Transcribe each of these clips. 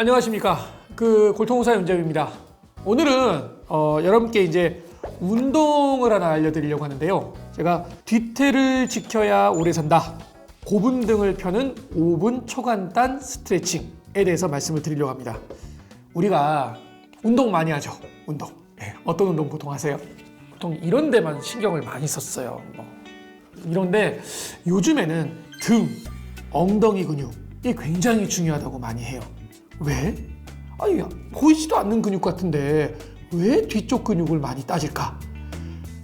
안녕하십니까. 골통공사 윤재입니다. 오늘은 여러분께 이제 운동을 하나 알려드리려고 하는데요. 제가 뒤태를 지켜야 오래 산다. 고분등을 펴는 5분 초간단 스트레칭에 대해서 말씀을 드리려고 합니다. 우리가 운동 많이 하죠. 운동. 네, 어떤 운동 보통 하세요? 보통 이런 데만 신경을 많이 썼어요. 이런데 요즘에는 등, 엉덩이 근육이 굉장히 중요하다고 많이 해요. 왜? 아니, 보이지도 않는 근육 같은데 왜 뒤쪽 근육을 많이 따질까?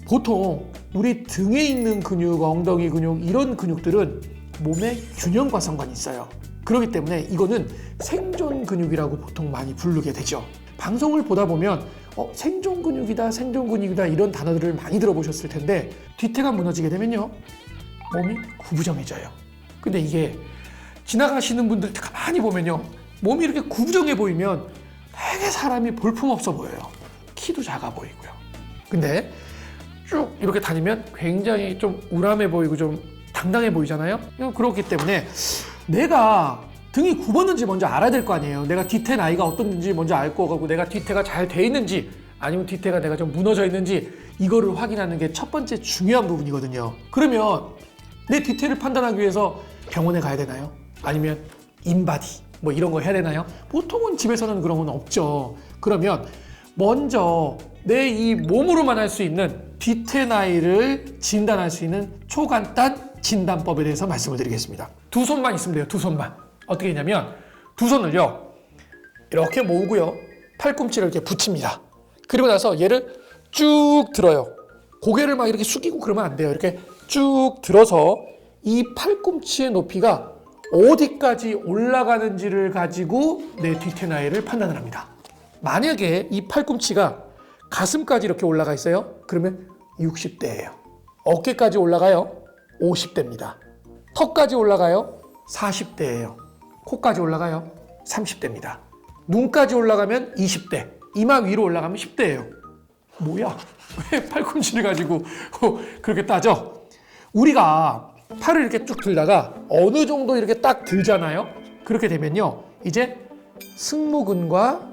보통 우리 등에 있는 근육, 엉덩이 근육 이런 근육들은 몸의 균형과 상관이 있어요. 그렇기 때문에 이거는 생존 근육이라고 보통 많이 부르게 되죠. 방송을 보다 보면 생존 근육이다, 생존 근육이다 이런 단어들을 많이 들어보셨을 텐데 뒤태가 무너지게 되면요 몸이 구부정해져요. 근데 이게 지나가시는 분들 가만히 보면요 몸이 이렇게 구부정해 보이면 되게 사람이 볼품없어 보여요. 키도 작아 보이고요. 근데 쭉 이렇게 다니면 굉장히 좀 우람해 보이고 좀 당당해 보이잖아요. 그렇기 때문에 내가 등이 굽었는지 먼저 알아야 될 거 아니에요. 내가 뒤태 나이가 어떤지 먼저 알 거고, 내가 뒤태가 잘 돼 있는지 아니면 뒤태가 내가 좀 무너져 있는지 이거를 확인하는 게 첫 번째 중요한 부분이거든요. 그러면 내 뒤태를 판단하기 위해서 병원에 가야 되나요? 아니면 인바디 뭐 이런 거 해야 되나요? 보통은 집에서는 그런 건 없죠. 그러면 먼저 내 이 몸으로만 할 수 있는 뒤태 나이를 진단할 수 있는 초간단 진단법에 대해서 말씀을 드리겠습니다. 두 손만 있으면 돼요. 두 손만. 어떻게 했냐면 두 손을요 이렇게 모으고요 팔꿈치를 이렇게 붙입니다. 그리고 나서 얘를 쭉 들어요. 고개를 막 이렇게 숙이고 그러면 안 돼요. 이렇게 쭉 들어서 이 팔꿈치의 높이가 어디까지 올라가는지를 가지고 내 뒤태 나이를 판단을 합니다. 만약에 이 팔꿈치가 가슴까지 이렇게 올라가 있어요. 그러면 60대예요. 어깨까지 올라가요. 50대입니다. 턱까지 올라가요. 40대예요. 코까지 올라가요. 30대입니다. 눈까지 올라가면 20대. 이마 위로 올라가면 10대예요. 뭐야? 왜 팔꿈치를 가지고 그렇게 따져? 우리가 팔을 이렇게 쭉 들다가 어느 정도 이렇게 딱 들잖아요. 그렇게 되면요 이제 승모근과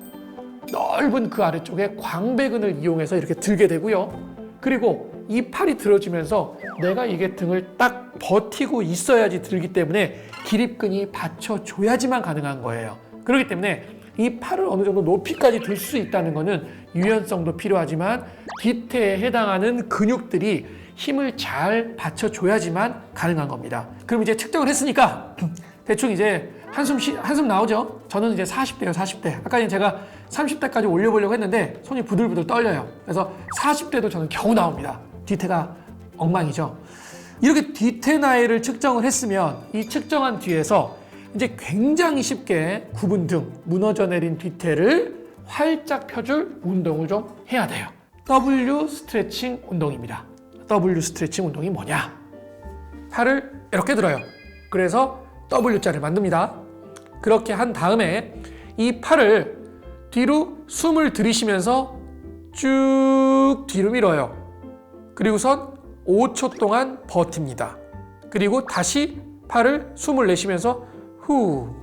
넓은 그 아래쪽에 광배근을 이용해서 이렇게 들게 되고요. 그리고 이 팔이 들어지면서 내가 이게 등을 딱 버티고 있어야지 들기 때문에 기립근이 받쳐줘야지만 가능한 거예요. 그렇기 때문에 이 팔을 어느 정도 높이까지 들 수 있다는 것은 유연성도 필요하지만 뒤태에 해당하는 근육들이 힘을 잘 받쳐줘야지만 가능한 겁니다. 그럼 이제 측정을 했으니까 대충 이제 한숨 나오죠? 저는 이제 40대예요, 40대. 아까 제가 30대까지 올려보려고 했는데 손이 부들부들 떨려요. 그래서 40대도 저는 겨우 나옵니다. 뒤태가 엉망이죠. 이렇게 뒤태 나이를 측정을 했으면 이 측정한 뒤에서 이제 굉장히 쉽게 굽은 등, 무너져 내린 뒤태를 활짝 펴줄 운동을 좀 해야 돼요. W 스트레칭 운동입니다. W 스트레칭 운동이 뭐냐? 팔을 이렇게 들어요. 그래서 W자를 만듭니다. 그렇게 한 다음에 이 팔을 뒤로 숨을 들이쉬면서 쭉 뒤로 밀어요. 그리고선 5초 동안 버팁니다. 그리고 다시 팔을 숨을 내쉬면서 후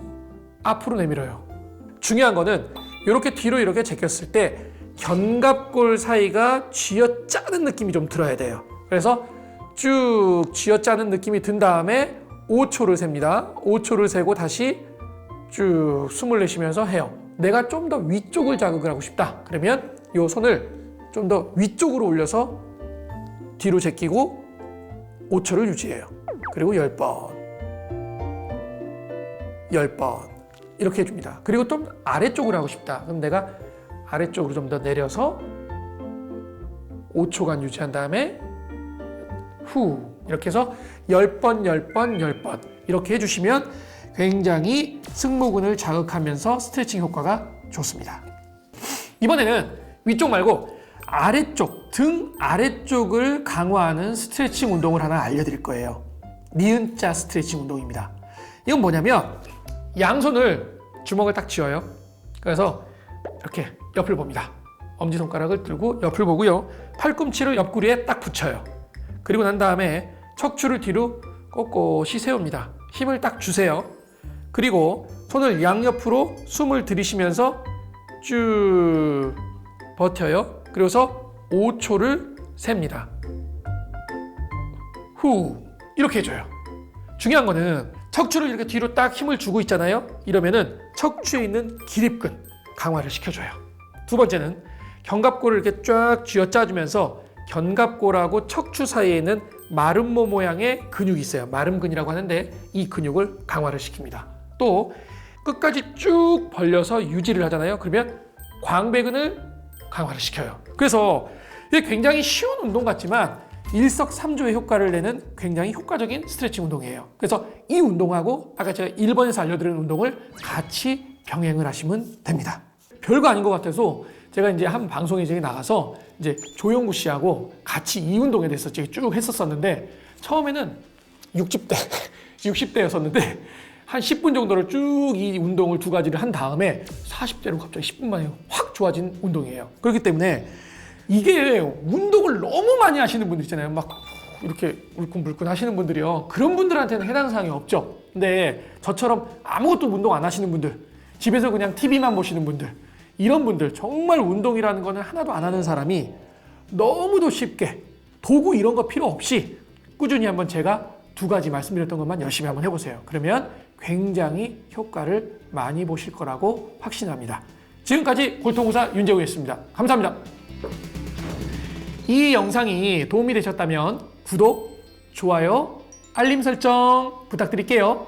앞으로 내밀어요. 중요한 거는 이렇게 뒤로 이렇게 제꼈을 때 견갑골 사이가 쥐어짜는 느낌이 좀 들어야 돼요. 그래서 쭉 쥐어짜는 느낌이 든 다음에 5초를 셉니다. 5초를 세고 다시 쭉 숨을 내쉬면서 해요. 내가 좀 더 위쪽을 자극을 하고 싶다. 그러면 이 손을 좀 더 위쪽으로 올려서 뒤로 제끼고 5초를 유지해요. 그리고 10번, 10번 이렇게 해줍니다. 그리고 좀 아래쪽으로 하고 싶다. 그럼 내가 아래쪽으로 좀 더 내려서 5초간 유지한 다음에 후 이렇게 해서 10번, 10번, 10번 이렇게 해주시면 굉장히 승모근을 자극하면서 스트레칭 효과가 좋습니다. 이번에는 위쪽 말고 아래쪽, 등 아래쪽을 강화하는 스트레칭 운동을 하나 알려드릴 거예요. 니은자 스트레칭 운동입니다. 이건 뭐냐면 양손을 주먹을 딱 쥐어요. 그래서 이렇게 옆을 봅니다. 엄지손가락을 들고 옆을 보고요. 팔꿈치를 옆구리에 딱 붙여요. 그리고 난 다음에 척추를 뒤로 꼿꼿이 세웁니다. 힘을 딱 주세요. 그리고 손을 양옆으로 숨을 들이쉬면서 쭉 버텨요. 그래서 5초를 셉니다. 후, 이렇게 해줘요. 중요한 거는 척추를 이렇게 뒤로 딱 힘을 주고 있잖아요. 이러면은 척추에 있는 기립근 강화를 시켜줘요. 두 번째는 견갑골을 이렇게 쫙 쥐어짜주면서 견갑골하고 척추 사이에 있는 마름모 모양의 근육이 있어요. 마름근이라고 하는데 이 근육을 강화를 시킵니다. 또 끝까지 쭉 벌려서 유지를 하잖아요. 그러면 광배근을 강화를 시켜요. 그래서 이게 굉장히 쉬운 운동 같지만 일석삼조의 효과를 내는 굉장히 효과적인 스트레칭 운동이에요. 그래서 이 운동하고 아까 제가 1번에서 알려드린 운동을 같이 병행을 하시면 됩니다. 별거 아닌 것 같아서 제가 이제 한 방송에 나가서 이제 조영구 씨하고 같이 이 운동에 대해서 쭉 했었었는데 처음에는 60대였었는데 한 10분 정도를 쭉 이 운동을 두 가지를 한 다음에 40대로 갑자기 10분 만에 확 좋아진 운동이에요. 그렇기 때문에 이게 운동을 너무 많이 하시는 분들 있잖아요. 막 이렇게 울끈불끈 하시는 분들이요. 그런 분들한테는 해당 사항이 없죠. 근데 저처럼 아무것도 운동 안 하시는 분들, 집에서 그냥 TV만 보시는 분들, 이런 분들 정말 운동이라는 거는 하나도 안 하는 사람이 너무도 쉽게 도구 이런 거 필요 없이 꾸준히 한번 제가 두 가지 말씀드렸던 것만 열심히 한번 해보세요. 그러면 굉장히 효과를 많이 보실 거라고 확신합니다. 지금까지 골통의사 윤재우였습니다. 감사합니다. 이 영상이 도움이 되셨다면 구독, 좋아요, 알림 설정 부탁드릴게요.